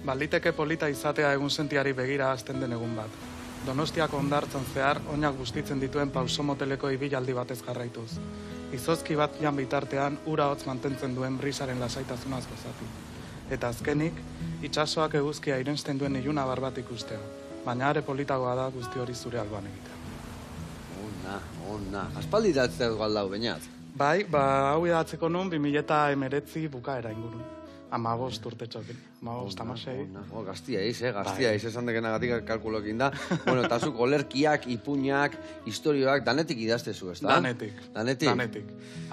Baliteke polita izatea egunsentiari begira hasten den egun bat. Donostiako hondartzan zehar, oinak bustitzen dituen pauso moteleko ibilaldi batez jarraituz. Izozki bat jan bitartean, ura hotz mantentzen duen brisaren lasaitasunaz gozatu. Eta azkenik, itsasoak eguzkia irensten duen iluna bat ikustea. Baina are politagoa da guzti hori zure alboan egitea. Ona. Aspaldi datzea galdau, bainat? Bai, hau idatzeko nun 2019 bukaera ingurun. 15 urte txokin. 15, 16. Gaztia eiz, esan dekenagatik kalkulokin da. Bueno, eta zuk olerkiak, ipuñak, historioak, danetik idaztezu, ez da? Danetik.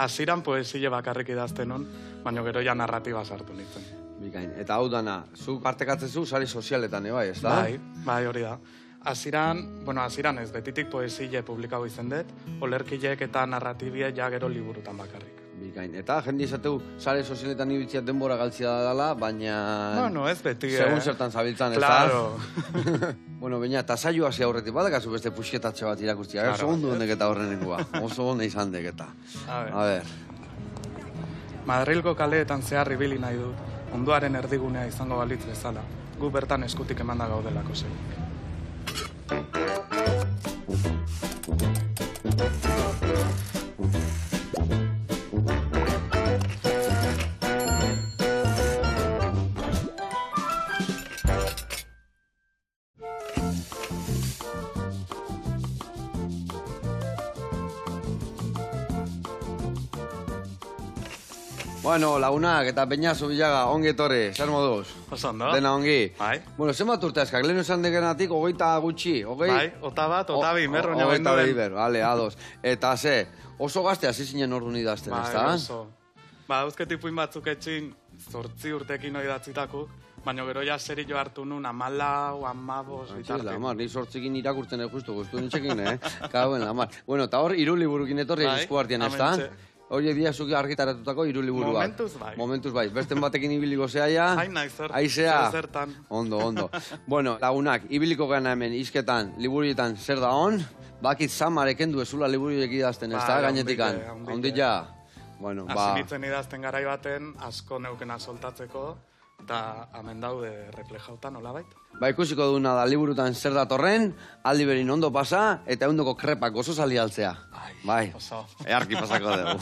Hasieran poesie bakarrik idazten nun, baina gero ja narratiba sartu nintzen. Bikain, eta hau dana, zuk partekatzezu sare sozialetan, bai, ez da? Bai, hori da. Hasieran ez, betitik poesie publikau izen dut, olerkileek eta narratibie ja gero liburutan bakarrik. Bikain, eta jende izateu sare sozialetan ibitziat denbora galtzia dela, baina... Bueno, ez beti, segun zertan zabiltzan, ez da? Claro. Bueno, baina, eta saio hasi aurretik badakazu beste puxketatxe bat irakustia. Oso ondo dendeketa horren nengua. Oso ondo izan deketa. A ber. Madrilgo kaleetan zehar ibili nahi dut, munduaren erdigunea izango balitz bezala, gu bertan eskutik emanda gaudelako zegoek. Bueno, lagunak eta Peñazo Bilaga, ongi etorri, zer moduz? Oso ondo. Dena ongi. Bai. Bueno, zenbat urte askak, lehen esan degenatik, 20 gutxi, hogei? Bai, ota bat, ota bi, merro nio bendu den. Bale, ados. Eta ze, oso gazte hasi zinen orduan idazten, ez da? Bai, oso. Eusketik batzuk etxin, 8 urtekin idatzitakuk, baina gero ja serio hartu nun, 14, 15, bitartik. Lamar, ni 8ekin irakurtzen justu, guztu nintxekin, Kauen, lamar. Bueno, eta hor, 3 liburukin etorri esku hartien, ez da? Hori dia zuki argitaratutako 3 liburuak. Momentuz bai. Besten batekin ibiliko zeaia. Aizea. Zertan. Ondo. Bueno, lagunak, ibiliko gana hemen izketan, liburietan zer da hon, bakit zamareken du ezula liburiek idazten, ez da, gainetikan. Ondila. Bueno, Azinitzen idazten garai baten, asko neukena soltatzeko, eta hemen daude reflejauta nola baita. Ikusiko duguna da, liburutan zer datorren, aldi berin ondo pasa, eta eundoko krepak oso sali altzea. Bai, earki pasako dugu.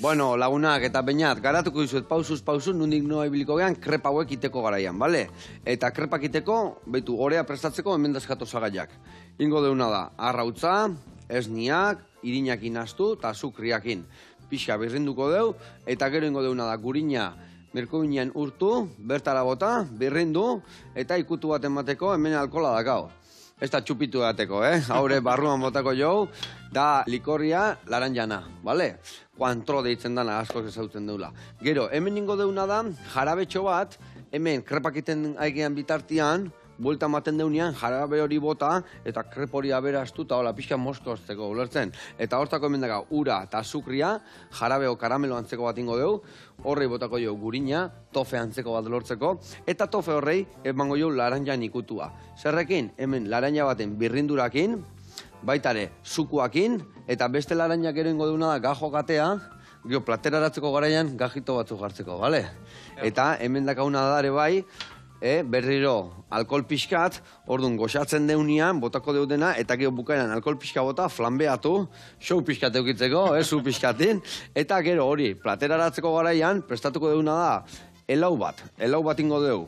Bueno, lagunak eta Beñat, garatuko dizuet pausuz pausu, nundik noa ibiliko gehan krepa hauek iteko garaian, bale? Eta krepak iteko, behitu, orea prestatzeko hemen dazkatu zagaiak. Ingo deuna da, arrautza, esniak, irinakin astu eta azukriakin. Pixa birrinduko deu, eta gero ingo deuna da, gurina merkobinean urtu, bertara bota, birrindu, eta ikutu bat emateko hemen alkola dakao. Ez da txupitu dateko, haure barruan botako jau, da likorria laranjana, bale? Kuantro deitzen dana askoz ezautzen deula. Gero, hemen ingo deuna da, jarabetxo bat, hemen krepakiten aikean bitartian, buelta maten deunean, jarabe hori bota, eta krep hori aberaztu, eta hola, pixka moskozteko, ulertzen. Eta hortako hemen daga, ura eta azukria, jarabe o karamelo antzeko bat ingo deu, horrei botako jo gurina, tofe antzeko bat lortzeko, eta tofe horrei emango jo laranjan ikutua. Zerrekin, hemen laranja baten birrindurakin, baitare zukuakin, eta beste laranjak ero ingo deuna da gajo katea, gero plateraratzeko garaian gajito batzuk jartzeko, bale? Eta hemen dakauna da ere bai, berriro alkohol pixkat, orduan goxatzen deunean, botako deudena, eta gero bukaeran alkohol pixka bota, flambeatu, show pixkat eukitzeko, zu pixkatin, eta gero hori, plateraratzeko garaian, prestatuko deuna da, elau bat ingo deu.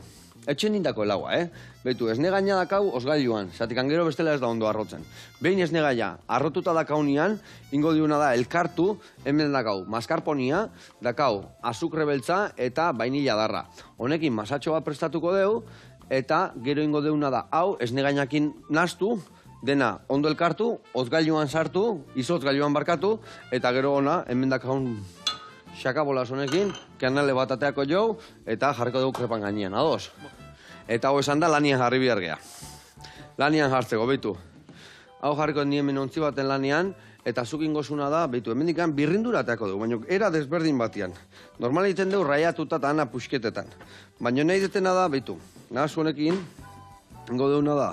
Etxen nindako elaua, Betu, esne gaina dakau osgailuan, zatikan gero bestela ez da ondo arrotzen. Behin esne gaia, arrotuta dakaunian, ingo diuna da elkartu, hemen dakau maskarponia, dakau azukre beltza eta vainilla darra. Honekin masatxo bat prestatuko deu, eta gero ingo deuna da, hau esne gainakin nastu, dena ondo elkartu, osgailuan sartu, izozgailuan barkatu, eta gero ona, hemen dakaun xakabolas honekin, kanale bat ateako jau, eta jarriko dugu krepan gainean, ados? Eta hau esan da lanian jarri bihargea. Lanian jartzeko, behitu. Hau jarriko ni hemen ontzi baten lanian, eta zuk ingosuna da, behitu, hemendikan birrindurateako dugu, baina era desberdin batian. Normal egiten dugu raiatuta eta ana pusketetan. Baina nahi detena da, behitu, nahazu honekin, ingo deuna da,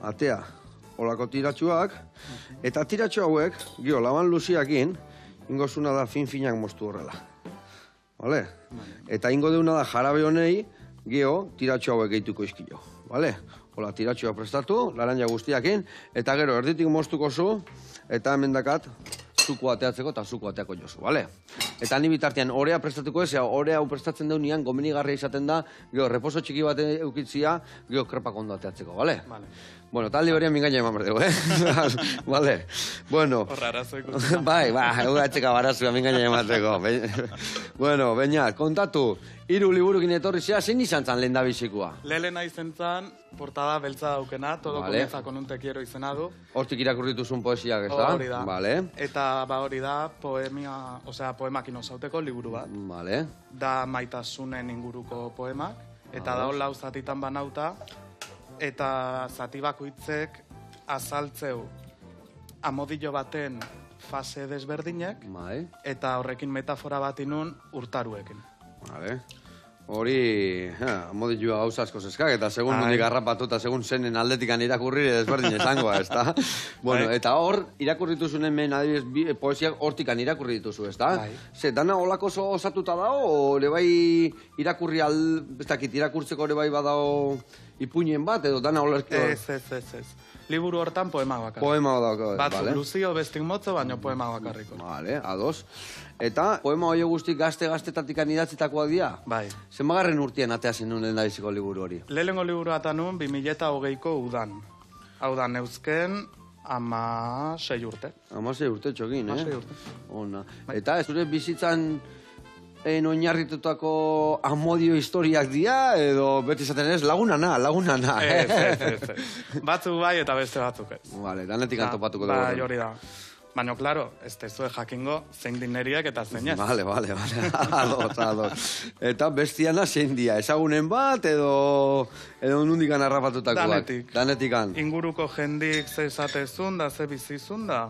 atea, olako tiratxuak, eta tiratxu hauek, gio, laban luziakin, ingosuna da fin-finak moztu horrela. Vale? Eta ingo deuna da jarabe honei, gio, tiratxu hauek gehituko izkilo. Vale? Hola, tiratxua prestatu, laranja guztiakin, eta gero erditik moztuko zu, eta hemen dakat, zuko ateatzeko eta zuko ateako jozu, bale? Eta ni bitartean orea prestatuko ez, orea hau prestatzen deunian, gomenigarria izaten da, gero, reposo txiki bat eukitzia, gero krepak ondo ateatzeko, bale? Vale. Bueno, talde horian mingaina eman berdegu, Vale? Bueno. Horra arazo ikusten. Bai, ugatxeka barazua mingaina emateko. Bueno, Beñat, kontatu, 3 liburukin etorri zea, zein izan zan lehen da bizikoa? Lehena izen zan, portada beltza daukena, todo comienza con un te quiero izena du. Hortik irakurrituzun poesiak, ez da? Hori da. Vale. Eta hori da, poemakin osauteko liburu bat. Vale. Da maitasunen inguruko poemak, eta da lau zatitan banauta, eta zati bakoitzek azaltzeu amodillo baten fase desberdinek, Bai. eta horrekin metafora bat inun urtaruekin. Vale. Hori, modilua gauza asko zeskak, eta segun nondik garrapatu eta segun zenen aldetikan irakurri desberdin esangoa, ez da? Bueno, eta hor, irakurrituzunen hemen adibidez poesiak hortikan irakurri dituzu, ez da? Ze, dana holako osatuta dago, o ere bai irakurri ez dakit, irakurtzeko ere bai badao ipuinen bat, edo dana holerko? Ez. Liburu hortan poema bakarrik. Poema dago, Batzuk luzio, bestik motzo, baina poema bakarriko. Vale, ados. Eta poema hori guztik gazte-gaztetatik idatzitakoak dira? Bai. Zenbagarren urtean atea zen nuen lehendabiziko liburu hori? Lehenengo liburu atan nuen 2020ko udan. Hau da, neuzken 16 urte. 16 urte txokin, 16 urte. Ona. Eta ez zure bizitzan oinarritutako amodio historiak dira, edo beti izaten ez, lagunana. Ez. Batzuk bai eta beste batzuk ez. Vale, danetik antopatuko dugu. Bai, hori da. Baina, klaro, ez tezue jakingo zein dineriak eta zein ez. Vale. Ados. Eta bestiana zein dia, ezagunen bat, edo nundikan harrapatutakoak? Danetikan. Inguruko jendik ze esatezun da, ze bizizun da,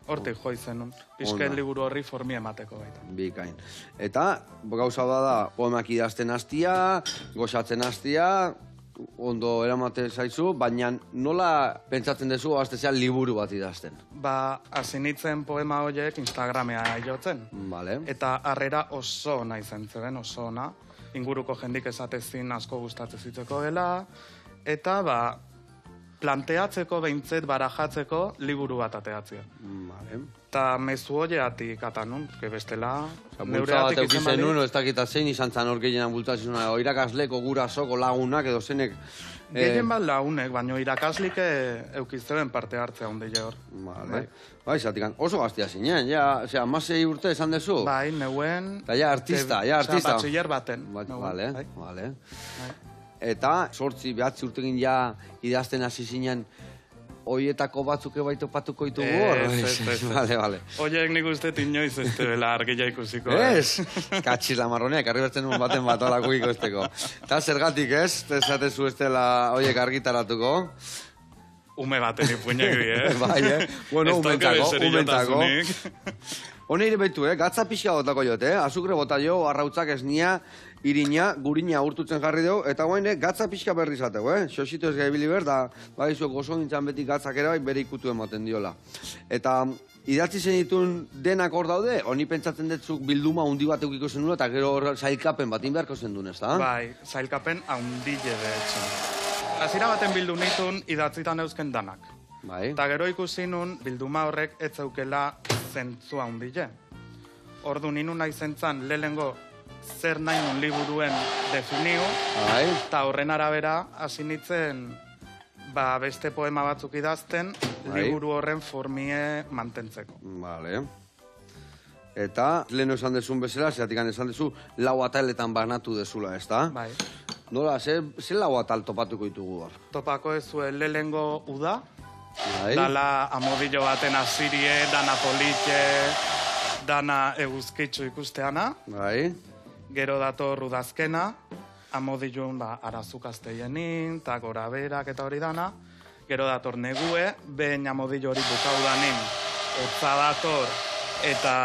hortik joizenun. Pisken liburu horri formi emateko baita. Bikain. Eta, gauza da, poemak idazten hastia, gozatzen hastia, ondo eramate zaizu, baina nola pentsatzen duzu aztezean liburu bat idazten? Hasi nintzen poema horiek Instagramea jotzen. Vale. Eta harrera oso ona izan zeben, oso ona. Inguruko jendik esatezin asko gustatzen zitzeko dela. Eta planteatzeko behintzet barajatzeko liburu bat ateatzea. Vale. Eta mezu horreatik atanun, bestela... Bultza bat eukizen nuen, ez dakita zein izan zan hor gehienan bultazizuna, irakasleko, gurasoko, lagunak edo zenek... Gehien bat lagunek, baina irakaslik eukizteben parte hartzea ondile hor. Vale. Bai, zatikan, oso gaztia zinen, ja, 16 urte esan dezu? Bai, neuen... Eta ja artista. Batxiller baten. Vale. Eta, 8 urtegin ja idazten hasi zinen, hoietako batzuk ebaito patuko ditugu hor? Ez. Vale. Hoiek nik uste inoiz ez dela argila ikusiko. Ez? Katxiz la marroneak, arri bertzen nuen baten bat olako ikosteko. Eta zergatik ez? Tezatezu ez dela hoiek argitaratuko? Ume baten ipuñek bi, Bai, Bueno, umentako. Hone ire behitu, gatza pixka botako jote, azukre bota jo, arrautzak esnia, irina, gurina urtutzen jarri dugu, eta guain, gatza pixka berri zateu, Xosito ez gaibili ber, da, bai, zuek gozo nintzen beti gatzak ere, bere ikutu ematen diola. Eta, idatzi zen ditun denak hor daude, honi pentsatzen detzuk bilduma hundi bat eukiko zen nula, eta gero hor zailkapen bat inbeharko zen duen, ez da? Bai, zailkapen haundile, de hecho. Azira baten bildu nitun idatzitan eusken danak. Bai. Eta gero ikusi nun bilduma horrek ez zeukela zentzua hundile. Ordu ninu nahi zentzan lehengo zer nahi nun liburuen definiu, eta horren arabera hasi nintzen beste poema batzuk idazten liburu horren formie mantentzeko. Vale. Eta leheno esan dezun bezala, zeratik esan dezu, lau ataletan banatu dezula, ez da? Bai. Nola, ze lau atal topatuko ditugu hor? Topako ez zuen lehengo uda, Bai. dala amodillo baten azirie, dana politxe, dana eguzkitzu ikusteana. Bai. Gero dator udazkena, amodillun arazukazteienin, eta gora berak eta hori dana. Gero dator negue, behin amodillo hori bukaudanin hotza dator, eta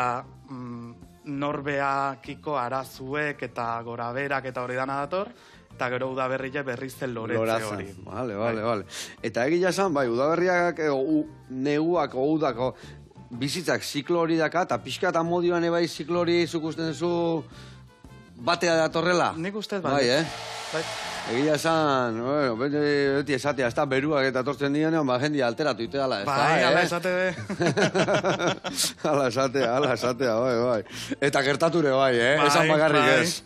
norbeakiko arazuek eta goraberak eta hori dana dator, eta gero udaberria berriz zen loretze hori. Vale. Eta egia esan, bai, udaberriak, neguak, udako, bizitzak ziklo hori daka, eta pixka eta modioan ebai ziklo hori zukusten zu batea datorrela. Nik ustez, bai. Bai. Egia esan, bueno, beti esatea, ez da beruak eta tortzen dianean, jendia alteratu ite dala, ez da, Bai, ala esate be. Ala esatea, bai. Eta gertature, bai, esan bakarrik ez.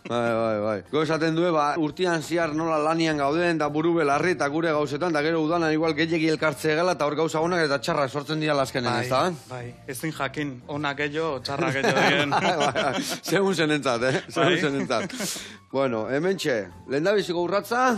Bai. Go esaten du, urtian ziar nola lanian gauden, da buru belarri eta gure gauzetan, da gero udanan igual gehiagi elkartze gela, eta hor gauza honak eta txarrak sortzen dira azkenen, ez da? Bai, ezin jakin, onak gehiago, txarrak gehiago diren. Segun zenentzat, segun zenentzat. Bueno, hementxe, lehendabiziko urratza,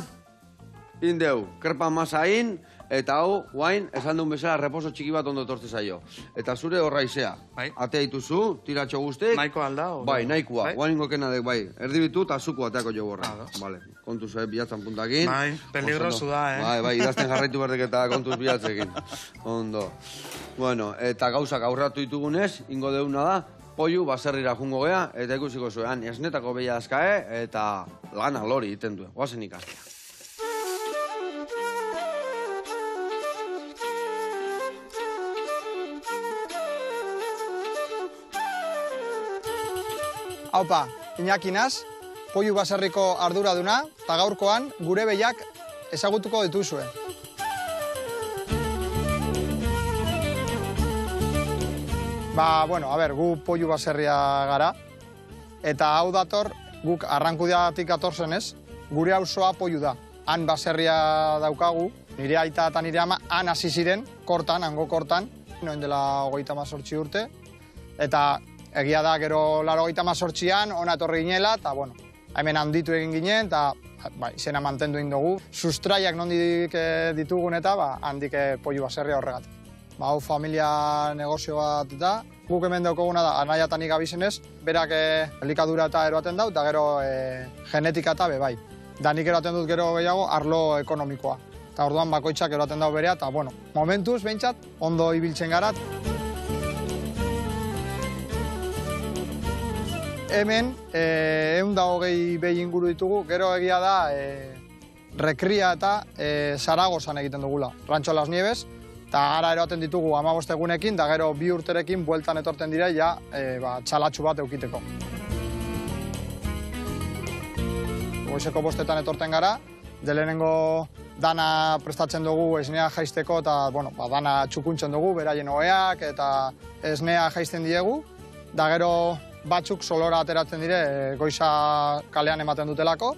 indeu, kerpan masain, eta hau, guain, esan duen bezala, reposo txiki bat ondo tortze zaio. Eta zure horra izea, atea dituzu, tiratxo guztik. Nahiko alda? Bai, nahikoa, guain ingokena dek, bai. Erdibitu eta zuko ateako jo borra. Vale, kontuz, bilatzan puntakin. Bai, peligrosu da, Bai, idazten jarraitu berdek eta kontuz bilatzekin. Ondo. Bueno, eta gauzak aurratu ditugunez, ingo deuna da, pollu baserrira jungo gea, eta ikusiko zuen, esnetako behia azkae, eta lana lori iten duen. Oazen ikastea. Haupa, Iñaki naz, pollu baserriko arduraduna, eta gaurkoan gure behiak ezagutuko dituzue. Bueno, gu pollu baserria gara, eta hau dator, guk Arrankudiatik atorzenez, gure auzoa pollu da. Han baserria daukagu, nire aita eta nire ama, han hasi ziren, hango kortan, noen dela 38 urte, eta egia da, gero 88an, ona etorri ginela, eta, hemen handitu egin ginen, eta izena mantendu egin dugu. Sustraiak nondik ditugun eta handik pollu baserria horregatik. Hau familia negozio bat da. Guk hemen daukaguna da, anaia eta nik abizenez, berak elikadura eta eroaten dau, eta gero genetika eta bai. Da nik eroaten dut gero gehiago arlo ekonomikoa. Eta orduan bakoitzak eroaten dau berea, eta momentuz, behintzat, ondo ibiltzen gara. Hemen, 120 behi inguru ditugu, gero egia da, Rekria eta Zaragozan egiten dugula, Rantxo Las Nieves, eta ara eroaten ditugu 15 egunekin, da gero 2 urterekin bueltan etorten dira, txalatxu bat eukiteko. Goizeko 5etan etorten gara, lehenengo dana prestatzen dugu esnea jaisteko, eta dana txukuntzen dugu, beraien oheak, eta esnea jaisten diegu, da gero batzuk solora ateratzen dire, goiza kalean ematen dutelako,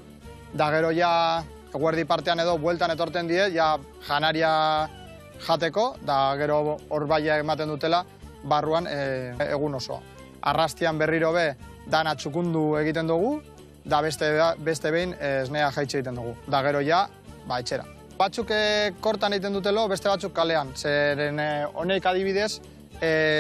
da gero eguerdi partean edo bueltan etorten die, janaria jateko, da gero hor baia ematen dutela, barruan egun osoa. Arrastian berriro be, dana txukundu egiten dugu, da beste behin esnea jaitxe egiten dugu. Da gero etxera. Batzuk kortan egiten dutelo, beste batzuk kalean. Zeren honek adibidez,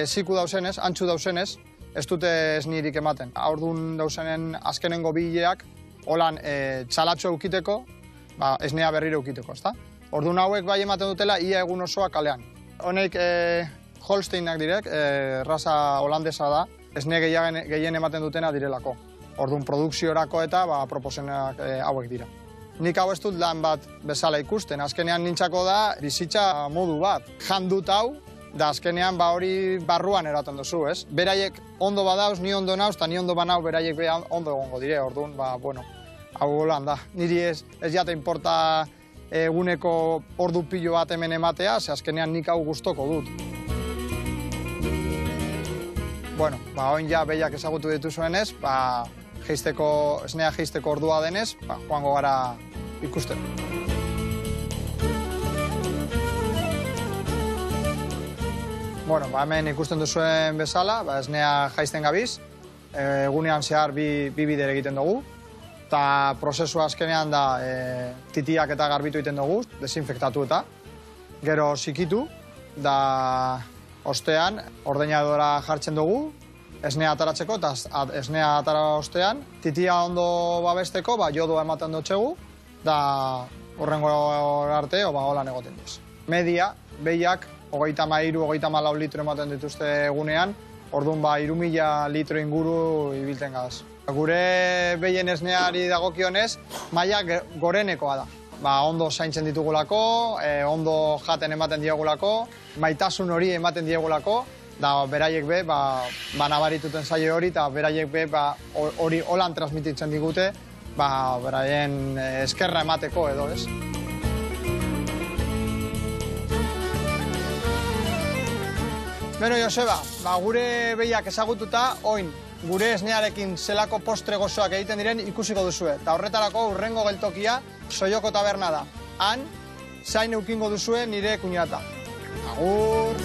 ziku dauzenez, antxu dauzenez, ez dute esnirik ematen. Aurdun dauzenen azkenengo bileak, holan txalatxo eukiteko, esnea berriro eukiteko, ezta? Orduan hauek bai ematen dutela, ia egun osoa kalean. Honek Holsteinak direk, raza holandesa da, esne gehien ematen dutena direlako. Orduan produkziorako eta proposenak hauek dira. Nik hau ez dut lan bat bezala ikusten, azkenean nintzako da bizitza modu bat. Jandut hau, da azkenean hori barruan eraten duzu, ez? Beraiek ondo badauz, ni ondo nauz, eta ni ondo banau beraiek ondo egongo dire, orduan, hau golan da. Niri ez jate importa eguneko ordu pilo bat hemen ematea, ze azkenean nik hau gustoko dut. Oin behiak ezagutu dituzuenez, esnea jeisteko ordua denez, joango gara ikusten. Hemen ikusten duzuen bezala, esnea jaisten gabiz, egunean zehar bi bider egiten dugu, eta prozesua azkenean da titiak eta garbitu egiten dugu, desinfektatu eta, gero zikitu, da ostean ordeñadora jartzen dugu, esnea ataratzeko, eta esnea atara ostean, titia ondo babesteko, jodoa ematen dutxegu, da horrengo arte, holan egoten duz. Media, behiak 33-34 litro ematen dituzte egunean, orduan 3.000 litro inguru ibilten gaz. Gure behien esneari dagokionez, maila gorenekoa da. Ondo zaintzen ditugulako, ondo jaten ematen diegulako, maitasun hori ematen diegulako, da beraiek be, nabarituten zaio hori, eta beraiek be, hori holan transmititzen digute, beraien eskerra emateko edo, ez? Beno, Joseba, gure behiak ezagututa, oin, gure esnearekin zelako postre gozoak egiten diren ikusiko duzue. Eta horretarako urrengo geltokia Soioko taberna da. Han, zain eukingo duzue nire kuñata. Agur!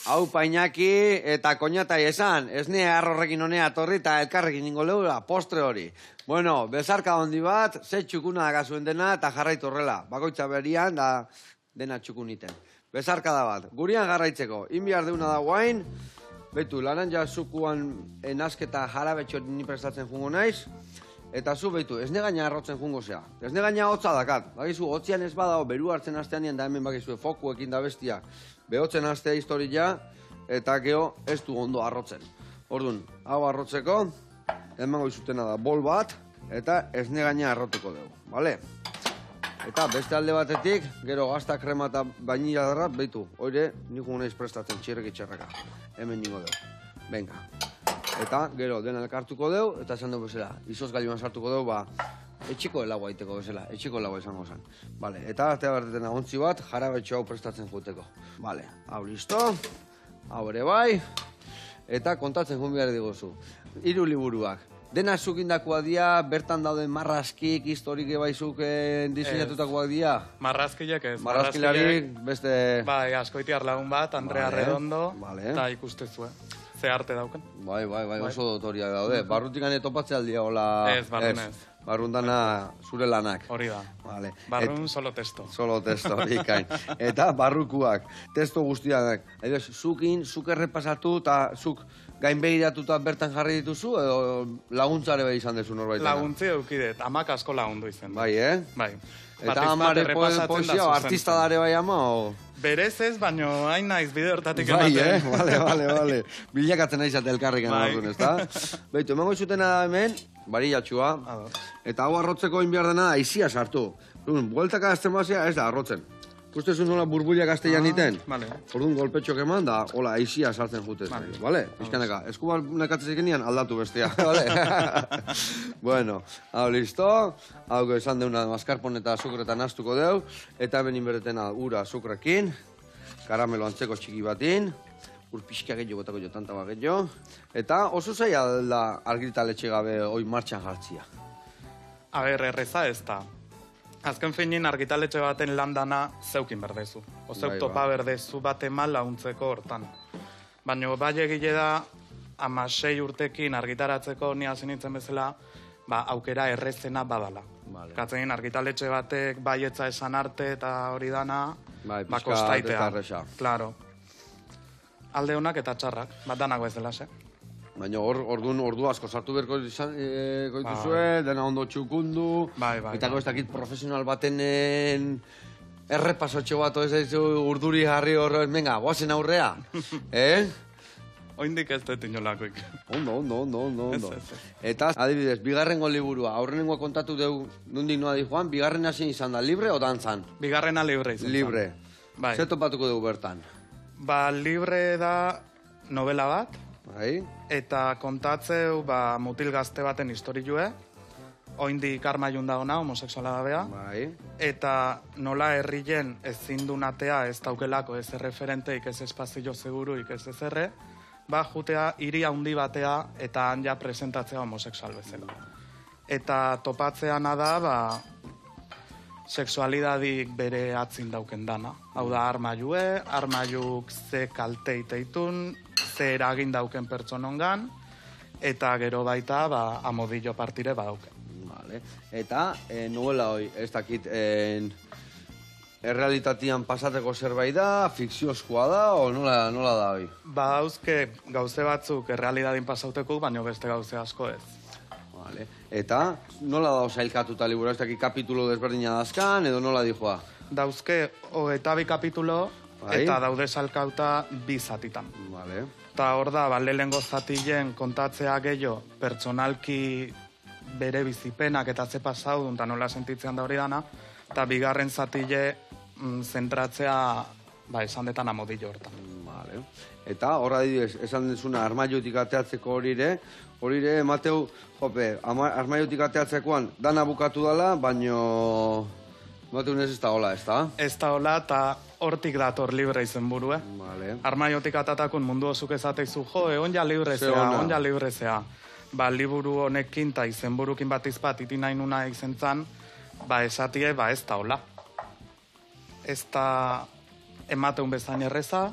Hau Painaki eta koñatai esan, esnea arrorrekin honea torri eta elkarrekin ingo leura, postre hori. Bueno, bezarka handi bat, ze txukuna dagazuen dena eta jarraitu horrela. Bakoitza berian da dena txukuniten. Bezarka da bat, gurian garraitzeko, inbiar deuna da guain, betu, laranja zukuan enazketa jarabetxo ni prestatzen jungo naiz, eta zu betu, esne gaina arrotzen jungo zea. Esne gaina hotza dakat, bakizu, hotzian ez badao, beru hartzen hastean da hemen bakizu, fokuekin da bestia, behotzen hastea historia, eta geho ez du ondo arrotzen. Orduan, hau arrotzeko, emango izutena da bol bat, eta esne gaina arrotuko dugu, bale? Eta beste alde batetik, gero gazta krema eta bainila darra, behitu, oire, nik naiz prestatzen txirreki txerraka. Hemen ningo dugu. Venga. Eta gero dena elkartuko dugu, eta esan dugu bezala, izoz gailuan sartuko dugu, etxiko helagoa iteko bezala, etxiko helagoa izango zen. Vale, eta artea bertetena ontzi bat, jarabetxo hau prestatzen juteko. Vale, hau listo, hau ere bai, eta kontatzen jun behar diguzu. 3 liburuak. Dena zukindakoa dia, bertan dauden marrazkik, historik ebaizuk diseinatutakoak dia? Marrazkiek ez. Marrazkilarik, beste... Bai, askoitiar lagun bat, Andrea Redondo, eta ikustezue. Ze arte dauken. Bai, oso dotoria daude. Barrutik gane topatze aldia, hola... Ez, barrun ez. Barrundana zure lanak. Hori da. Vale. Barrun solo testo. Solo testo, ikain. Eta barrukuak, testo guztianak. Zuk errepasatu eta zuk gainbegiratuta bertan jarri dituzu, edo laguntzare bai izan dezu norbaitena? Laguntzi eukidet, amak asko lagundu izan. Bai, Bai. Eta amare poesia, artista dare bai ama, o? Berez ez, baino hain naiz bide hortatik ematen. Bai, bale. Bilakatzen naizat elkarrik orduan, ezta? Beitu, emango izutena da hemen, barilatxua, eta hau arrotzeko inbiar dena aizia sartu. Bueltaka azten bazia, ez da, arrotzen. Ustezun nola burbuliak azteian niten? Orduan golpetxok eman da, hola, aizia sartzen jutez. Bale? Bizkaneka, eskubar nekatzezek nian aldatu bestia. Bale? Bueno, hau listo. Hau esan deuna maskarpon eta azukretan astuko deu. Eta hemen inberretena ura azukrekin. Karamelo antzeko txiki batin. Ur pixka gehiago botako jo, tanta bat gehiago. Eta oso zaila da argitaletxe gabe hoi martxan jartzia. A ber, erreza ez da. Azken feinin argitaletxe baten landana zeukin berdezu. Ozeuk topa berdezu bat eman launtzeko hortan. Baina bai egile da, 16 urtekin argitaratzeko ni hasi nintzen bezala, aukera errezena badala. Katzen argitaletxe batek baietza esan arte eta hori dana, kostaitea. Claro. Alde honak eta txarrak, bat danako ez dela, Baina ordu asko sartu berko dituzue, dena ondo txukundu, eta ez dakit profesional batenen errepasotxo bat, ez urduri jarri horren, venga, guazen aurrea, Oindik ez dut inolakoik. Ondo. Eta, adibidez, bigarrengo liburua, aurrenengoa kontatu dugu, nondik noa di joan, bigarrena zein izan da, libre o dantzan? Bigarrena libre izan. Libre. Zer topatuko dugu bertan? Libre da novela bat, Bai. Eta kontatzeu mutil gazte baten historioe, oindik armaiun da ona, homoseksuala da bea. Bai. Eta nola herrien ezin du natea ez daukelako ez erreferenteik, ez espazio seguruik, ez erre, jutea hiri handi batea eta han ja presentatzea homoseksual bezala. Eta topatzeana da, sexualidadik bere atzin dauken dana. Hau da, armaiuk ze kalte iteitun, ze eragin dauken pertsonongan, eta gero baita, amodillo partire badauken. Vale. Eta, novela hoi, ez dakit, errealitatian pasateko zerbait da, fikziozkoa da, o nola da hoi? Hauzke gauze batzuk errealitatin pasauteko, baina beste gauze asko ez. Vale. Eta, nola da sailkatuta liburu, ez dakit kapitulo desberdina dazkan, edo nola dijoa? dauzke 22 kapitulo, Bai. eta daude salkauta 2 zatitan. Vale. Eta hor da, lehenengo zatilen kontatzea gehiago, pertsonalki bere bizipenak eta ze pasau eta nola sentitzean da hori dana, eta bigarren zatile zentratzea, esan detan amodillo hortan. Vale. Eta horra adibidez, esan dezuna armaiotik ateatzeko horire, Mateu, jope, armaiotik ateatzekoan dana bukatu dala, baino Mateu ez da hola, ez da? Ez da hola, eta hortik dator libre izen burue. Vale. Armaiotik atatakun mundu osuk ezateizu, on ja libre zea. Liburu honekin eta izenburukin bat izpat iti nahi nuna izentzan, esatie, ez da hola. Ez da emateun bezain erreza,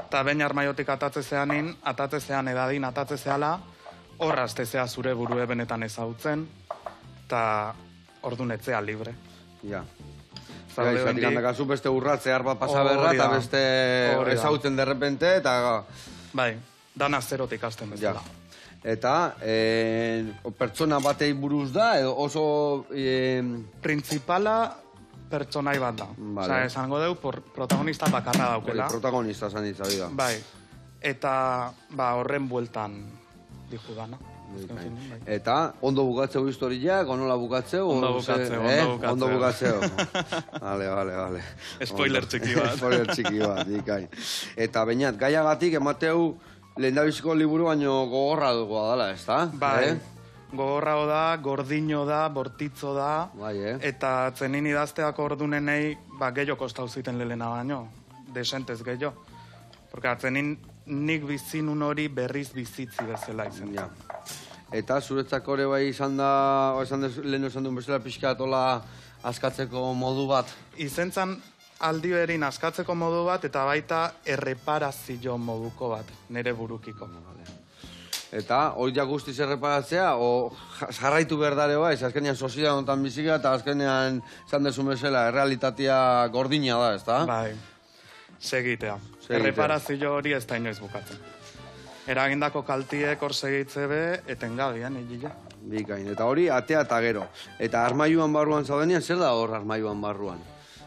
eta bain armaiotik atatzezean edadin atatzezeala, horraztezea zure burue benetan ezautzen, eta ordunetzea libre. Ja. Izatik handakazu beste urratzear bat pasaberra, eta beste ezautzen derrepente, eta... Bai, dana zerotik hasten bezala. Eta, pertsona batei buruz da, edo oso... Principala pertsonai bat da. Osa, esango deu, protagonista bakarra daukela. Protagonista esan ditzabi da. Bai, eta horren bueltan dihu dana. Eta, ondo bukatzeu historiak, onola bukatzeu? Ondo bukatzeu. Vale. Spoiler txiki bat. Spoiler txiki bat, ikain. Eta, bainat, gaiagatik emateu lehendabiziko liburu baino gogorra dugu dala, ez da? Bai, gogorra da, gordino da, bortitzo da, eta zenin idazteak ordunenei gehiago kostau ziten lehena baino, desentez gehiago. Porque zenin nik bizinun hori berriz bizitzi bezala izen. Eta zuretzako ere bai izan da, lehen esan duen bezala pixka atola askatzeko modu bat? Izentzan aldi berin askatzeko modu bat, eta baita erreparazio moduko bat, nire burukiko. Eta hori ja guztiz erreparatzea, o jarraitu berdare bai, azkenean sozial honetan bizika, eta azkenean esan dezu bezala, errealitatea gordina da, ez da? Bai, segitea. Erreparazio hori ez da inoiz bukatzen. Eragindako kaltiek hor segitze be, etengabian, egila. Bikain, eta hori atea eta gero. Eta armaiuan barruan zaudenean, zer da hor armaiuan barruan?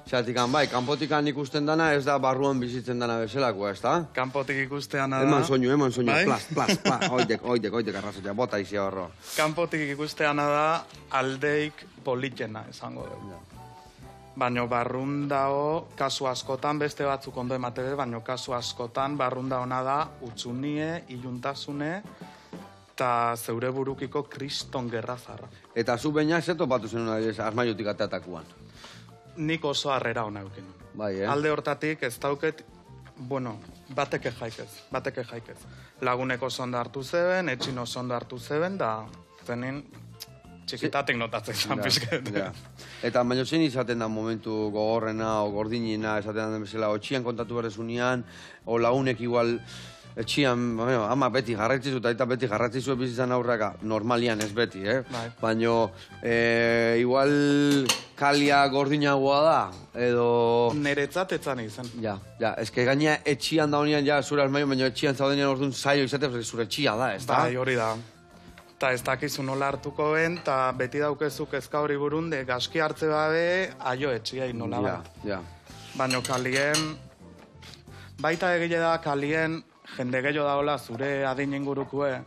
Zeratikan, kanpotikan ikusten dana ez da barruan bizitzen dana bezalakoa, ez da? Kanpotik ikusteana da... Eman soinu, plas, oitek, arrazotea, bota izia horro. Kanpotik ikusteana da aldeik politena, esango dugu. Baina barrun dao, kasu askotan, beste batzuk ondo ematebe, baina kasu askotan barrun daona da utsunie, iluntasune, eta zeure burukiko kriston gerra zarra. Eta zu baina zeto batu zenun armaiotik ateatakuan? Nik oso harrera hona eukin. Alde hortatik ez dauket, bateke jaikez. Lagunek oso ondo hartu zeben, etxin oso ondo hartu zeben, da zenin txikitatik notatzen zan pixket. Eta baina zein izaten da momentu gogorrena o gordinina, esaten da bezala, otxian kontatu berrezunean, o lagunek igual etxian, ama beti jarraitzizu, eta beti jarraitzizu bizitzan aurraka, normalian ez beti, baina igual kalia gordinagoa da, edo... Neretzat etzan izan. Ja, eske gaina etxian da honean, zure armaio, baina etxian zaudenean orduan zailo izatea, zure etxia da, ez da? Bai, hori da. Eta ez dakizu nola hartuko ben, eta beti daukezu kezka hori burunde, gaski hartze babe, aio etxiai nola bat. Baina kalien, baita egile da kalien, jende gehiago daola zure adin ingurukue.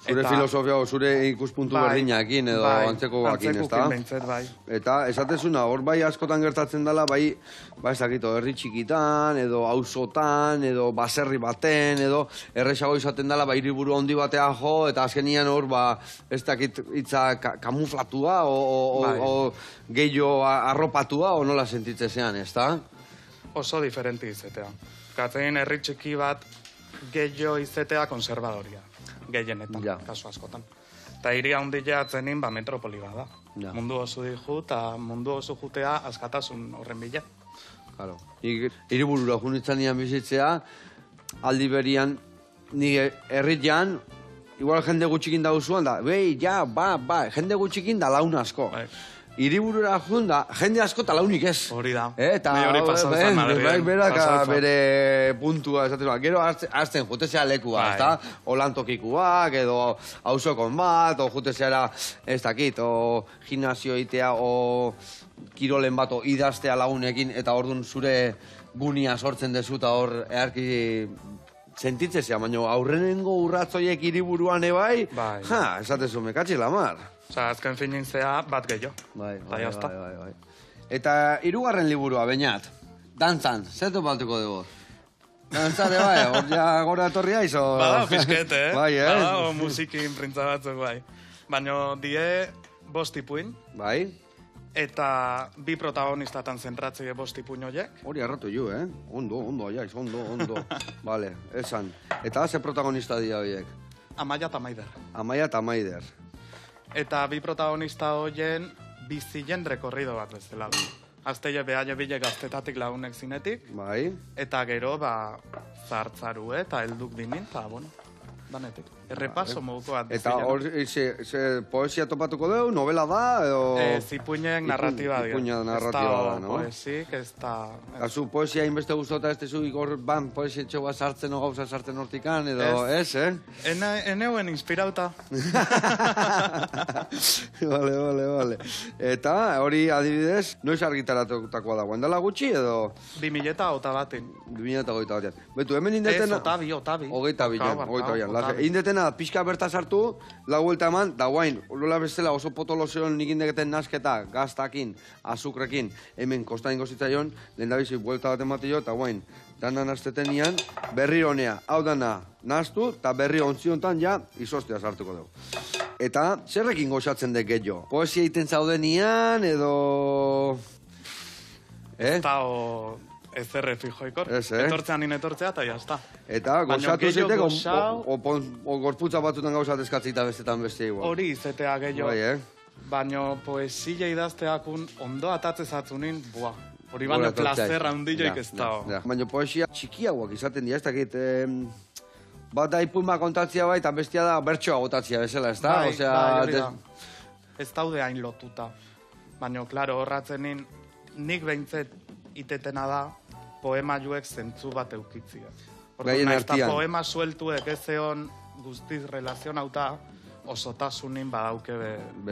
Zure filosofia o zure ikuspuntu berdinakin edo antzeko bakin, ez da? Bai. Eta esatezuna, hor bai askotan gertatzen dela, bai ezakito, herri txikitan, edo auzotan, edo baserri baten, edo erresago izaten dela, hiriburu handi batea jo, eta azkenian hor, ez dakit itza kamuflatua, o gehiago arropatua, o nola sentitzezean, ez da? Oso diferenti izatea. Katzen herri txiki bat gehiago izatea konservadoria. Gehienetan, kasu askotan. Eta hiri handia atzenin, metropoli bada. Mundu oso dihu, eta mundu oso jutea askatasun horren bila. Claro. Hiriburura junitzanian bizitzea, aldi berian, ni herrian, igual jende gutxikin dauzuan da, jende gutxikin da laun asko. hiriburura junda, jende asko talaunik ez. Hori da. Eta Ni hori pasau zen Madrilen. berak Pasau zen. bere puntua esaten zuen. Gero hartzen jutezea lekua, Bai. ezta? Olantokikuak, edo auzokon bat, o jutezeara, ez dakit, o gimnasio itea, o kirolen bat, o idaztea lagunekin, eta ordun zure gunia sortzen dezu, eta hor earki sentitzezea, baina aurrenengo urratzoiek hiriburuan ebai, Bai. esatezu, mekatxe lamar. Osa, azken finin zea bat gehiago. Bai, Eta ya está. bai. Eta hirugarren liburua, Beñat, dantzan, zer topatuko dugu? Dantzate bai, hor ja gora etorria izo... Bada, pizkete, Bai, Bada, musikin printza batzuk, bai. Baina die bost ipuin, Bai, eta bi protagonistatan zentratzea bost ipuin horiek. hori arratu ju, Ondo, aiaiz, ondo. Vale, esan. Eta ze protagonista dira horiek? Amaia eta Maider. Amaia eta Maider. Eta bi protagonista horien bizien rekorrido bat bezala. Azteie behaile bile gaztetatik lagunek zinetik, Bai, eta gero, zartzaru eta helduk dinin, eta, bueno, danetik. Errepaso moduko bat eta bizien. hor, ze poesia topatuko dugu, novela da, edo... Zipuinek narratiba dira. Ipuina narratiba da, no? Poesik, ez da... Kasu, poesia inbeste guztota ez tezu ikor, poesia etxo bat sartzen o gauza sartzen hortikan, edo, ez, Eneuen inspirauta. Vale. Eta, hori adibidez, noiz argitaratakoa da, guandala gutxi, edo... 2008 batin. 2008 batean. Betu, hemen Ez, indetena... otabi. Hogeita bilan. Otabi. Indetena, pixka berta sartu, lau vuelta eman, da guain, lola bestela oso potolozeon nik indeketen nasketa, gaztakin, azukrekin, hemen kostain gozitzaion, lehen da bizi, vuelta bat ematio, eta guain, dana nastetenian, berri honea, hau dana, nastu, eta berri ontziontan ja, izostea sartuko dugu. Eta, zerrekin gozatzen dek gehiago? Poesia iten zaudenian, edo... Eta ezerre fijo ikor. Ez, Etortzean etortzea, eta jazta. Eta Baina gozatu gehiago zitek, gozau- o gorputza batzutan gauzat eskatzita bestetan beste igual. Hori izetea gehiago. Bai, Baina poesia idazteakun ondo atatze zatzunin, buah. Hori Gora baina etortzea. plazerra handilloik Ja, ez dago. ja. Baina poesia txikiagoak izaten dira, ez dakit, bat da ipuma kontatzia bai, eta bestia da bertsoa gotatzia bezala, ez da? Bai, Osea, hori da. Ez daude hain lotuta. Baina, klaro, horratzenin, nik behintzet itetena da, poema juek zentzu bat eukitzia. Gaien Naiz eta artean. poema sueltuek ez egon guztiz relazionauta, osotasunin badauke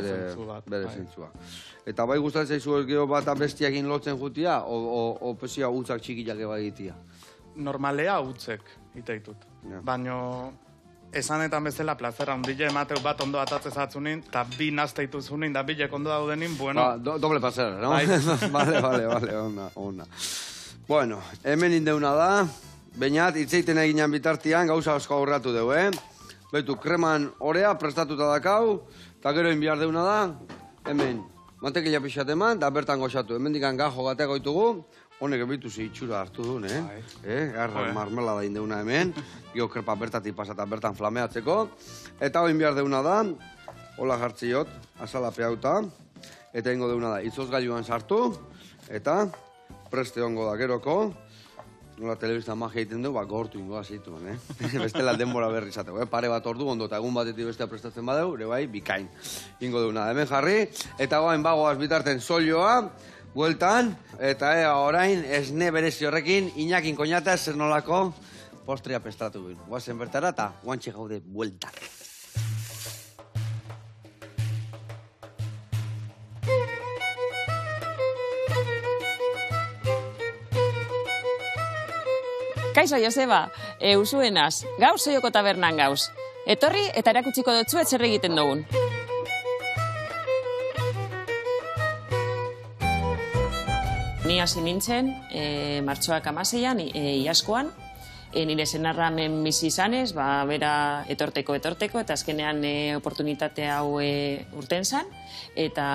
zentzu bat. bere bai. zentzua. Eta bai gustatzen zaizu gero bat bestiakin lotzen jutia, o poesia utzak txikiak ebagitia? Normalea utzek iteitut. Ja. Baina, esanetan bezala plazera hundile emateu bat ondo atatze zatzunin, eta bi nazteitu zunin, da bilek ondo daudenin, bueno, Doble pasera, no? Bai. Vale, ona. Bueno, hemen indeuna da, Beñat, itzeiten eginan bitartian, gauza asko aurratu dugu, Betu, kreman orea prestatuta dakau, eta gero inbiar deuna da, hemen, mantekila pixat eman, da bertan goxatu. Hemen dikan gajo bateak oitugu, honek ebitu itxura hartu duen, Garra marmela da indeuna hemen, gio krepa bertatik pasata bertan flameatzeko, eta hori inbiar deuna da, hola jartziot, azalapeauta, eta ingo deuna da, itzozgailuan sartu, eta preste ongo da geroko, nola telebista magia egiten du, gortu ingoa zituen, Bestela denbora berri izateko, Pare bat ordu ondo, eta egun batetik bestea prestatzen badeu, ere bai, bikain. Ingo deuna, hemen jarri, eta goain bagoaz bitarten solioa, bueltan, eta orain esne berezi horrekin, Iñakin koñata zer nolako postria prestatu bin. Guazen bertara, eta guantxe gaude bueltan. Kaixo, Joseba, usuenaz, gauz soioko tabernan gauz. Etorri eta erakutsiko dutzu zer egiten dugun. Ni hasi nintzen, martxoak 16an, iaskoan, nire senarra hemen bizi izanez, bera etorteko, eta azkenean oportunitate hau urten zan, eta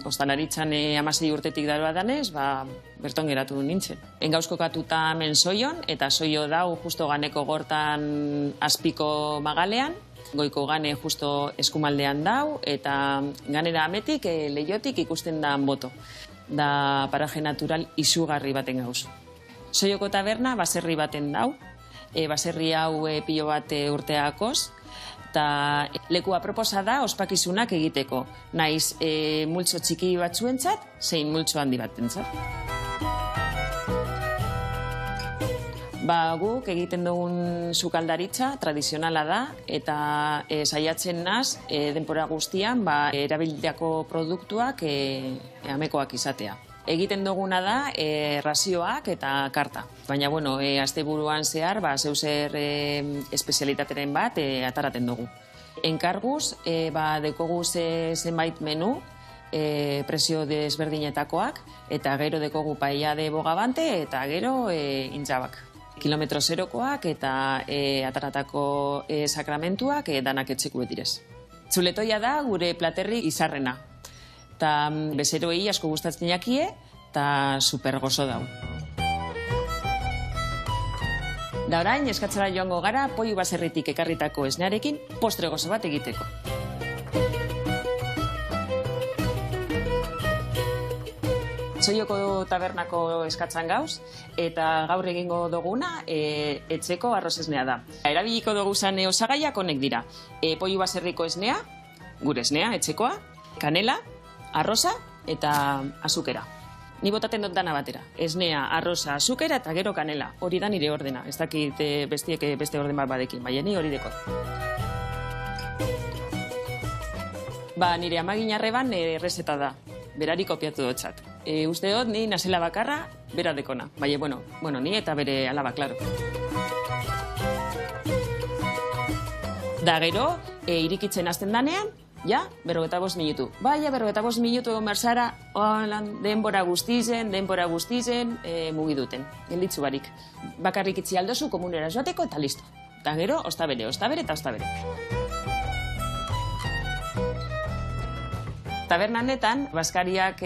ostalaritzan 16 urtetik daroa danez, berton geratu nintzen. Engauzko katuta hemen soion, eta soio dau justo ganeko gortan azpiko magalean, goiko gane justo eskumaldean dau, eta ganera ametik, lehiotik ikusten da boto. Da paraje natural izugarri baten gauz. Soioko taberna baserri baten dau, baserri hau pilo bat urteakoz, Eta lekua proposa da ospakizunak egiteko, naiz multzo txiki batzuentzat, zein multzo handi batentzat. Guk egiten dugun sukaldaritza tradizionala da eta saiatzen naz denbora guztian erabilitako produktuak amekoak izatea. Egiten duguna da razioak eta karta. Baina, asteburuan zehar, zeuzer espezialitateren bat ataraten dugu. Enkarguz, dekogu zenbait menu, presio desberdinetakoak, eta gero dekogu paella de bogavante, eta gero intxabak. Kilometro zerokoak eta ataratako sakramentuak danak etxeku betirez. Txuletoia da gure platerri izarrena. Eta bezeroei asko gustatzen jakie, eta super gozo dau. Da orain, eskatzara joango gara, Poiu baserritik ekarritako esnearekin postre gozo bat egiteko. Txoioko tabernako eskatzan gauz, eta gaur egingo duguna etxeko arroz esnea da. Erabiliko dugu zan osagaiak honek dira. Poiu baserriko esnea, gure esnea, etxekoa, kanela, arroza eta azukera. Ni botaten dut dana batera. Esnea, arroza, azukera eta gero kanela. Hori da nire ordena. Ez dakit bestiek beste orden bat badekin, baina ni hori dekot. Nire amaginarreban errezeta da. Berari kopiatu dotzat. Uste dut, ni nazela bakarra, bera dekona. Baina, ni eta bere alaba, klaro. Da gero, irikitzen hasten danean, 45 minutu. Baina, 45 minutu egon berzara, denbora guztizen, mugiduten. Gelditzu barik. Bakarrik itzi aldozu, komunera joateko, eta listo. Eta gero, ostabere eta ostabere. Tabernanetan, baskariak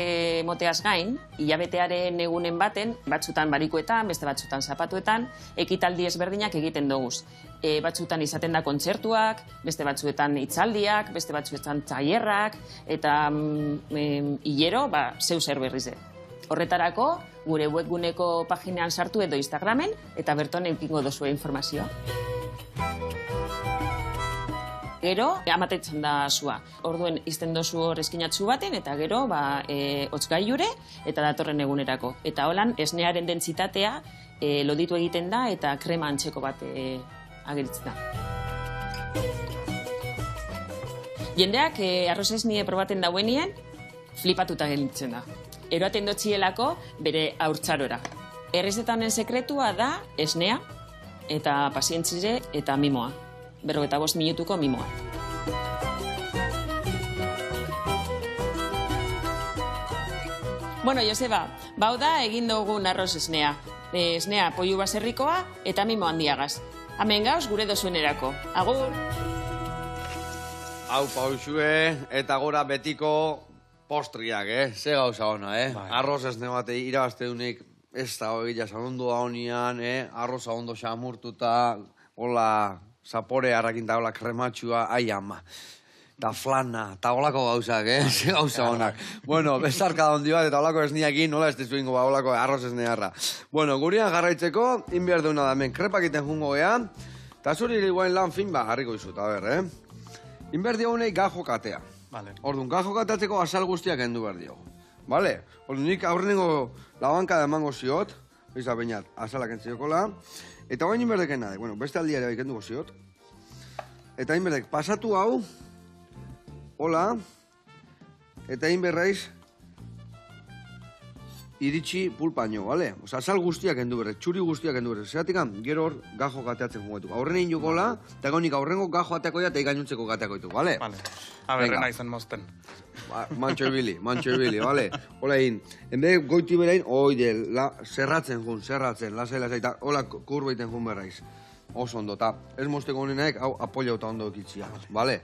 moteaz gain, hilabetearen egunen baten, batzutan barikuetan, beste batzutan zapatuetan, ekitaldi ezberdinak egiten doguz. Batzutan izaten da kontzertuak, beste batzuetan hitzaldiak, beste batzuetan tailerrak, eta hilero, zeu zer berrize. Horretarako, gure webguneko paginean sartu edo Instagramen, eta berton eukingo dozue informazioa. Gero, amatetzen da zua. Orduen izten dozu hor eskinatzu baten, eta gero, hotzgailure eta datorren egunerako. Eta holan, esnearen dentsitatea loditu egiten da, eta krema antzeko bat ageritzen da. Jendeak arroz esnie probaten dauenien, flipatuta gelditzen da. Eroaten dotzielako bere haurtzarora. Errezeta honen sekretua da esnea, eta pazientzize eta mimoa. 45 minutuko mimoa. Joseba, bau da egin dugun arroz esnea. Esnea Poiu baserrikoa eta mimo handiagaz. Hemen gauz gure dozuenerako. Agur! Hau pausue eta gora betiko postriak, ze gauza ona, Arroz esne bate irabazte dunik ez da hogila sanondua honian, arroza ondo xamurtuta, hola... Zapore harrakinta hola krematxua, ai ama. Da flana, eta holako gauzak, ze gauza honak. Bezarka da hondi bat, eta holako esniakin, nola ez dizu ingo holako arroz esnearra. Gurian jarraitzeko, inbiar deuna da hemen krepak iten jungo gean, eta zuri liguen lan fin, harriko izut, Inbiar diogunei gajo katea. Orduan, gajo kateatzeko azal guztiak endu behar diogu. Orduan, nik aurrenengo labanka da emango ziot, izan bainat, azalak entziokola, eta bain inberdeken nade, beste aldiare baik enduko ziot. Eta inberdek pasatu hau, hola, eta inberraiz iritsi pulpaino, bale? Azal guztiak endu berrez, txuri guztiak endu berrez. Zeratik, gero hor gajo kateatzen jugetu. Aurren egin jokola, eta gonik aurrengo gajo ateako eta igainuntzeko kateako ditu, bale? Bale, aberrena izan mozten. Mantxo ibili, bale? Hola egin, enbe goiti berein, oide, zerratzen, lasai, eta hola kurbeiten jun berraiz. Oso ondo, eta ez mozteko honenaek, hau apoia eta ondo ekitzia, bale?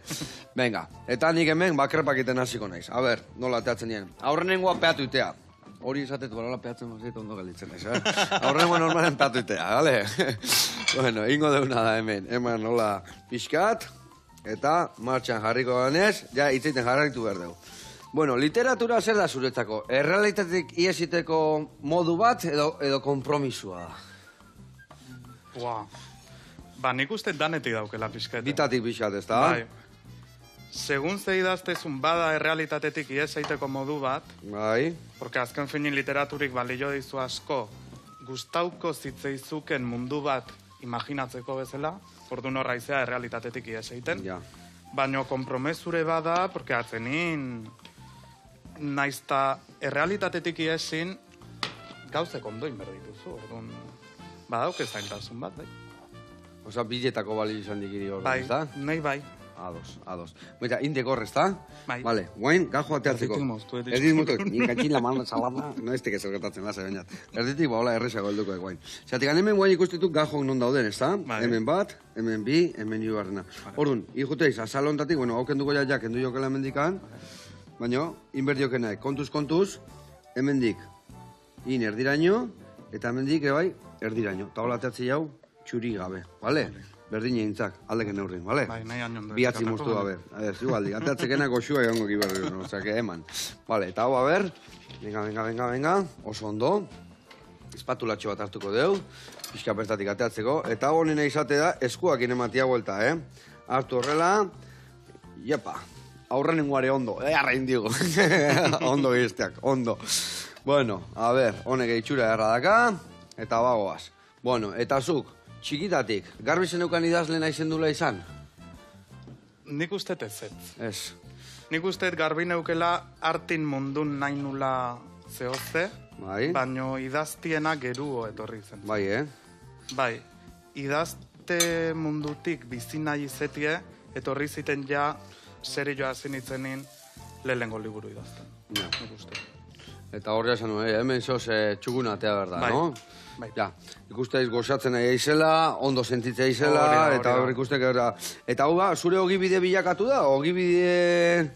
Venga, eta nik hemen bakrepak iten hasiko naiz. A ber, nola teatzen nien. Aurrenengoa peatu itea. Hori izatet, balola peatzen mazit ondo galditzen naiz, Aurrenengoa normalen peatu itea, bale? Ingo deuna da hemen. Hemen nola pixkat, eta martxan jarriko ganez, ja itzeiten jarraitu behar dugu. Literatura zer da zuretzako? Errealitatik iesiteko modu bat edo kompromisua? Ba, nik uste danetik daukela pixkete. Ditatik pixkat, ez da? Bai. Segun ze idaztezun bada errealitatetik ies eiteko modu bat, Bai. porque azken finin literaturik balio dizu asko, gustauko zitzeizuken mundu bat imaginatzeko bezala, orduan horraizea errealitatetik ies eiten. Ja. Baina kompromesure bada, porque atzenin naizta errealitatetik iesin gauzek ondoin berdituzu, orduan badauk ez zaintasun bat, bai. Osa, biletako bali izan dikiri hori, Bai, ez da? nahi bai. Ados. Baina, indek horrez, da? Bai. Vale, guain, gajo ateatzeko. Erditik moztu, Erditik moztu. Ninkatxin la mano salama, no ez teke zergetatzen lasa, bainat. Erditik, ba, hola, errezago helduko guain. Zatik, hemen guain ikustitu gajok non dauden, ez da? Bai. Hemen bat, hemen bi, hemen hirugarrena. Orduan, ikuteiz, azal hontatik, bueno, hau kenduko ja, kendu jokela hemendikan, baina, inberdiokenaek, kontuz, hemendik, erdiraino, eta hemendik, bai, erdiraino. Ta hola ateatzi jau, txuri gabe, bale? Berdin egintzak, aldeken neurrin, bale? Bai, nahi anion dut. Biatzi moztu gabe. A ver, igualdi, ateatzekenak goxua egongo kiberri, no? Osea, que eman. Vale, eta hau, a ver, venga, oso ondo. Espatulatxo bat hartuko deu, pixka bertatik ateatzeko, eta hau honena izate da, eskuak inematia vuelta, Hartu horrela, jepa, aurrenengoare ondo, arrain digo. Ondo gizteak, ondo. Bueno, a ver, honek itxura erradaka, eta bagoaz. Bueno, eta zuk, txikitatik, garbi zeneukan idazle nahi zendula izan? Nik uste ez. Ez. Nik uste garbi neukela artin mundun nahi nula zehozte, Bai. baino idaztiena geruo etorri zen. Bai, Bai, idazte mundutik bizi nahi izetie, etorri ziten ja serioa zinitzenin lehengo liburu idazten. Ja. Nik uste. Eta horria esan nuen, hemen zoz txukuna atea berda, Bai. no? Bai. Ja, ikusteiz gozatzen nahi eizela, ondo sentitzea eizela, Hori da, eta hori da. hor ikustek eta hau ba, zure ogibide bilakatu da, ogibide...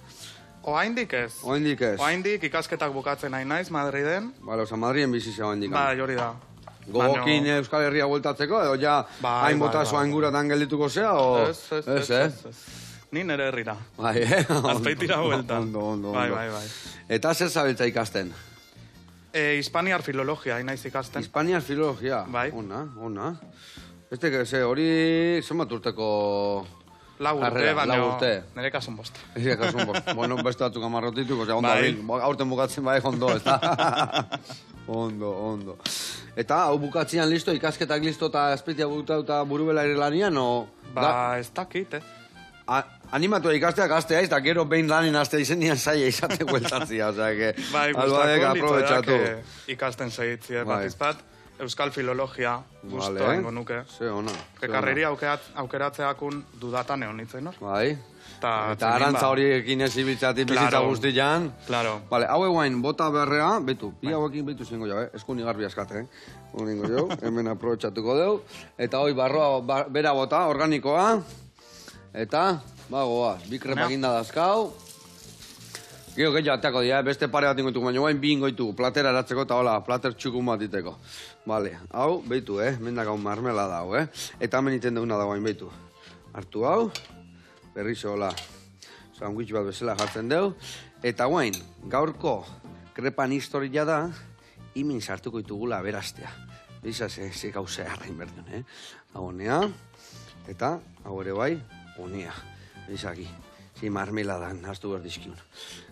Oaindik ez. Oaindik ez. Oaindik ikasketak bukatzen nahi naiz Madriden. Bale, oza, Madrien bizizea oaindik. Bai, hori da. Gogokin Euskal Herria bueltatzeko, edo ja Bai, hain bai, botazo bai. ainguratan geldituko zea, o... Ez. Ni nere herrira. Bai, Azpeitira buelta. Ondo. Bai. Eta zer zabiltza ikasten? Hispaniar filologia, naiz ikasten. Hispaniar filologia. Bai. Ona. Beste, hori zenbat urteko... Lau urte, Harrera, baina lau urte. nire kasun bost. Ez kasun, bueno, beste batzuk amarrotituk, osea, ondo Bai. abil, aurten bukatzen bai ondo, ez da? Ondo. Eta, hau bukatzean listo, ikasketak listo eta azpeitia bukatuta burubela lanian, o... Ba, ez dakit, Animatu ikastea gaztea ez, da gero behin lanin aztea izenian zaila izate gueltatzia, osea, que... Bai, Albaek gustako aprobetxatu. litzaidak ikasten segitzie, Bai. batizpat, euskal filologia gustoa Vale. ingo nuke. Ze ona. Karreri aukeratzeakun dudatan egon nintzen, hor? Bai. Eta Arantza horiekin ez ibiltzatik bizitza Claro. guztian. Claro. Vale, hau eguain, bota berrea, betu, bi hauekin betu zengo jau, eskuni garbi askate, Uningo jau, hemen aprobetxatuko deu. Eta hoi barroa bera bota, organikoa. Eta, bagoaz, bi krepak inda dazkau. Gero gehiago ateako dira, beste pare bat ingoituko, baina guain bi ingoituko, platera eratzeko eta hola, plater txukun bat iteko. Vale, hau, behitu, mendak hau marmela da hau, Eta hemen iten deuna da guain, behitu. Hartu hau, berriz hola, sandwich bat bezala jartzen deu. Eta guain, gaurko krepan historia da, imin sartuko ditugula beraztea. Bisa, ze gauza errain berdun, Hau honea, eta hau ere bai, honea. Bizaki, zi marmeladan, hartu behar dizkiun.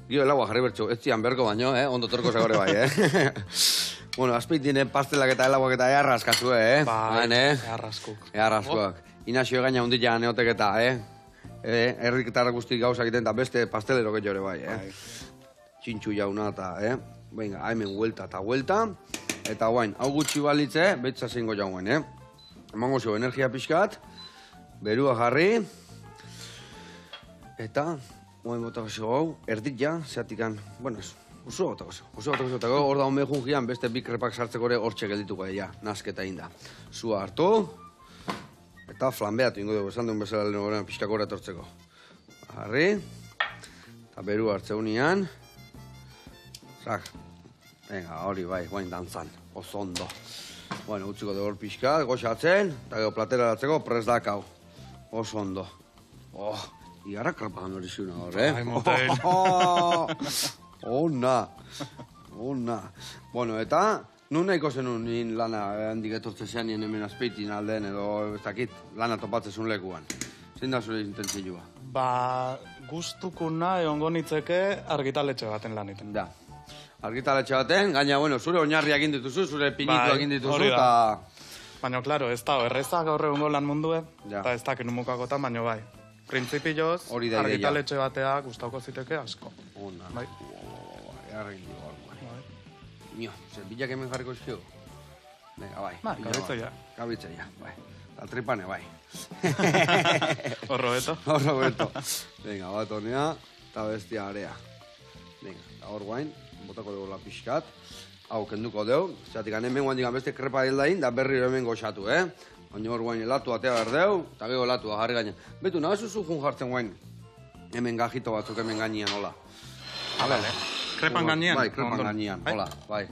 Gio, elagoa jarri bertxo, ez zian berko baino, ondo torko zegore bai, Bueno, azpeitine pastelak eta elagoak eta earraskazue, Bai, Hain, earraskuk. Earraskoak. Inazio gaina hundila neotek eta, Erriketarra guztik gauzak egiten eta beste pastelero gehiore bai, Txintxu jauna eta, Venga, hemen huelta eta huelta. Eta guain, hau gutxi balitze, betza zingo jauen, Emango zio, energia pixkat, berua jarri. Eta, guain botako zio hau, erdit ja, zeatikan, bueno, oso botako zio, eta hor da honbe jungian, beste bi krepak sartzeko ere hortxe geldituko ja, nasketa inda. Zua hartu, eta flambeatu ingo dugu, esan duen bezala lehen horrean pixkak horret hortzeko. Jarri, eta beru hartzeunian, zak, venga, hori bai, guain dantzan, oso ondo. Bueno, utziko dugu hor pixkat, goxatzen, eta gero platera datzeko prest dakau. Oso ondo. Igarra krapagan hori ziuna hor, Ai, motel. Ona. Bueno, eta Nun nahiko zenun nin lana handik etortze zean nien hemen azpeitin aldean edo ez dakit lana topatzezun lekuan. Zein da zure intentzioa? Ba, gustukuna egongo nitzeke argitaletxe baten lan iten. Da. Argitaletxe baten, gaina, bueno, zure oinarriak egin dituzu, zure pinitu egin dituzu, hori da. eta... Baina, klaro, ez da, erreza gaur egungo lan mundue, Ja. eta ez da kenumukakotan, baina bai. Printzipioz, Hori da ideia. argitaletxe batea gustauko ziteke asko. Ona, Bai. Argi dio, Bai. Nio, zer bilak hemen jarriko izkio? Venga, bai. Ba, pila kabitzoia. bat. Kabitzoia, bai. La tripane, bai. Horro beto. Horro beto. Venga, bat honea, eta bestia area. Venga, eta hor guain, botako dugu la pixkat. Hau, kenduko deu, zeatik hemen guain digan beste krepa hildain, da berriro hemen goxatu, Baina hor guain elatu atea berdeu, eta gero elatu jarri gainean. Betu, nabezu jun jartzen guain, hemen gajito batzuk hemen gainean, hola. Vale. Krepan gainean? Bai, krepan Ondo. gainean, Bai? hola, bai.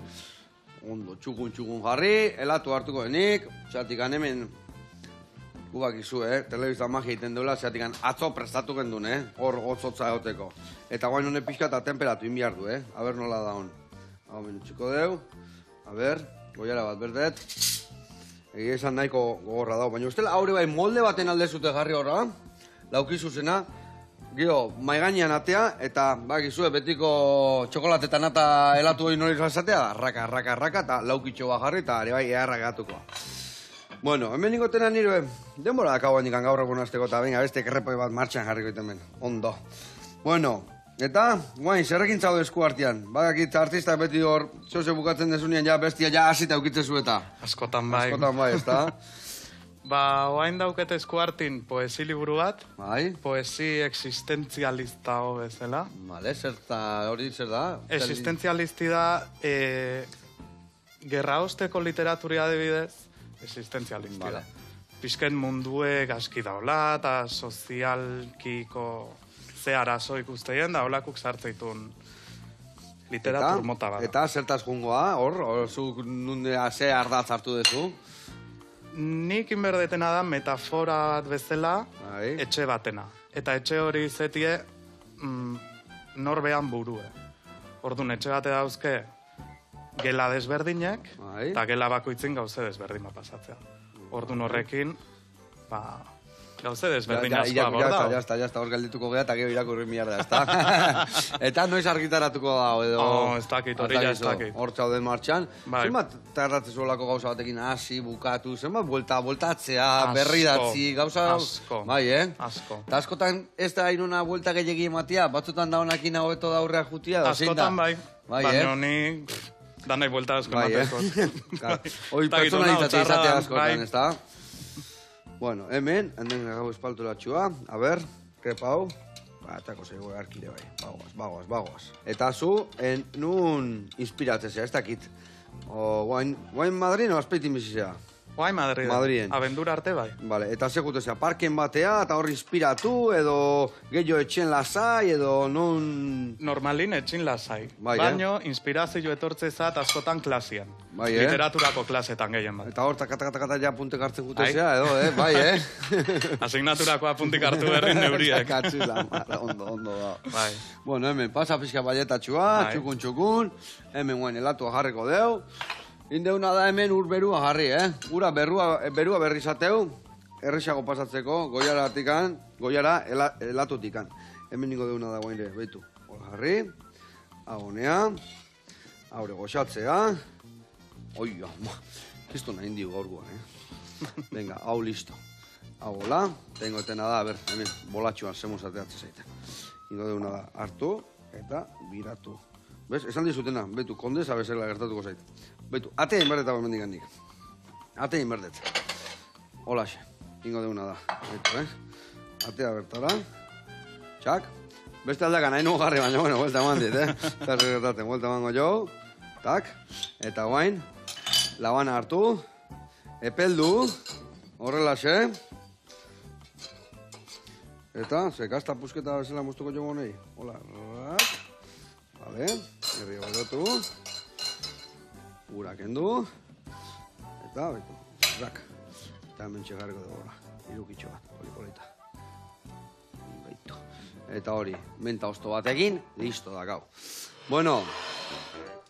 Ondo, txukun jarri, elatu hartuko denik, zeatik hemen, gubak izu, telebizta magia egiten duela, zeatik atzo prestatu gendun, hor gotzotza egoteko. Eta guain honen pixka eta temperatu inbiar du, aber nola da hon. Hau menutxiko deu, aber, goiara bat berdet. Egia esan nahiko gogorra dago, baina ustela haure bai molde baten alde zute jarri horra, laukizu zena, gero, maigainean atea, eta bakizue betiko txokolatetan eta elatu hori nori zazatea, raka, eta laukitxo bat jarri, eta ere bai eharra gatuko. Bueno, hemen ningotena nire, denbora dakau handikan gaur egun azteko, eta venga, beste kerrepoi bat martxan jarriko hemen, ondo. Bueno, eta, guain, zerrekin zaude esku artean, bakakit artista beti hor, zoze bukatzen desunean, ja bestia ja hasita ukitzezu eta. Askotan bai. Askotan bai, ezta? Ba, oain dauket esku hartin poesi liburu bat, Bai, poesi existentzialista ho bezala. vale, hori zer da? Existentzialisti da, gerraosteko literaturia adibidez, existentzialisti Vale. da. Pizken mundue gaski daula, eta sozialkiko ze arazo ikusteien, da holakuk sartzeitun literatur mota bat. Eta zertaz jungoa, hor, zuk nundea ze ardatz hartu duzu? Nik inberdetena da metafora bat bezala Bai. etxe batena. Eta etxe hori zetie norbean burue. Orduan, etxe bate dauzke gela desberdinek, Bai. eta gela bakoitzin gauze desberdin bat pasatzea. Orduan horrekin, ba, gauze desberdin askoa borda. Ja, hor geldituko gea, eta gero irakurri mierda, ezta? Eta noiz argitaratuko da, edo... Oh, ez dakit, hori ja ez dakit. Hor txauden martxan. Bai. Zenbat tardatzen zuelako gauza batekin hasi, bukatu, zenbat bueltatzea, Asko, berri datzi, gauza... asko. Bai, Asko. Eta askotan ez da iruna buelta gehiagi ematia, batzutan da honakin hobeto da aurrea jutia, da zein da? Askotan bai, Bai, baina ni danai buelta asko Bai, emateko. Hoi pertsonalitate izatea askotan, bai. ez da? Bueno, hemen, handen gau espalturatxua, a ber, krepa hau, atako zeigo arkide bai, bagoaz. Eta zu, nun inspiratzea, ez dakit. Guain Madrid, no, azpeitin bizizea. Guai Madriden. Madriden. Abendura arte bai. Vale, eta segutezea, parken batea, eta hor inspiratu, edo gehiago etxen lasai, edo nun... Normalin etxin lasai. Bai, Baino, inspirazio etortzezat askotan klasian. Bai, Literaturako klasetan gehien bat. Eta hor, takata ja puntek hartzen gutezea, edo, bai, Asignaturako apuntik hartu berrin neuriek. Katxila, mara, ondo da. Bai. Bueno, hemen, pasa pixka baietatxua, Bai. txukun, hemen guen elatua jarriko deu. Indeuna da hemen ur berua jarri, Ura berua berri zateu, erresago pasatzeko, goiara elatutikan. Hemen niko deuna da guain behitu. Hor jarri, agonea, haure goxatzea. Oia, kisto nahi indio gaur guan, Venga, hau listo. Hau hola, tengo etena da, ber, hemen, bolatxuan zemuz ateatzen zaiten. Niko deuna da hartu eta biratu. Bez, esan dizutena, betu, kondesa bezala gertatuko zait. Betu, ate inberdet hau emendikan nik. Ate inberdet. Holaxe, ingo deuna da. Betu, Atea bertara. Txak. Beste aldakan, nahi nugu jarri, baina, bueno, vuelta eman dit, Eta gertaten, vuelta emango jo. Tak. Eta guain, labana hartu. Epeldu. Horrelaxe. Eta, sekazta pusketa bezala moztuko jo gonei. Hola, rak. Vale, herri godotu. Ura kendu. Eta, betu, rak. Eta hemen txegarriko dugu, irukitxo bat, polipolita. Beitu. Eta hori, menta osto batekin, listo da gau. Bueno,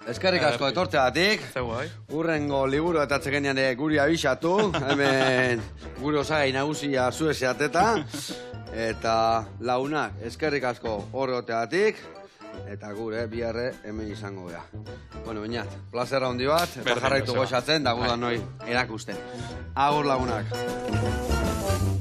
eskerrik asko etortzeagatik. Zeu, bai. Urrengo liburu eta txegenean guri abixatu, hemen gure osagai nagusia zueseateta. Eta lagunak, eskerrik asko horreteagatik, eta gure biharre hemen izango gea. Bueno, bainat, plazera handi bat, eta jarraitu goxatzen, da gudan noi erakusten. Agur lagunak.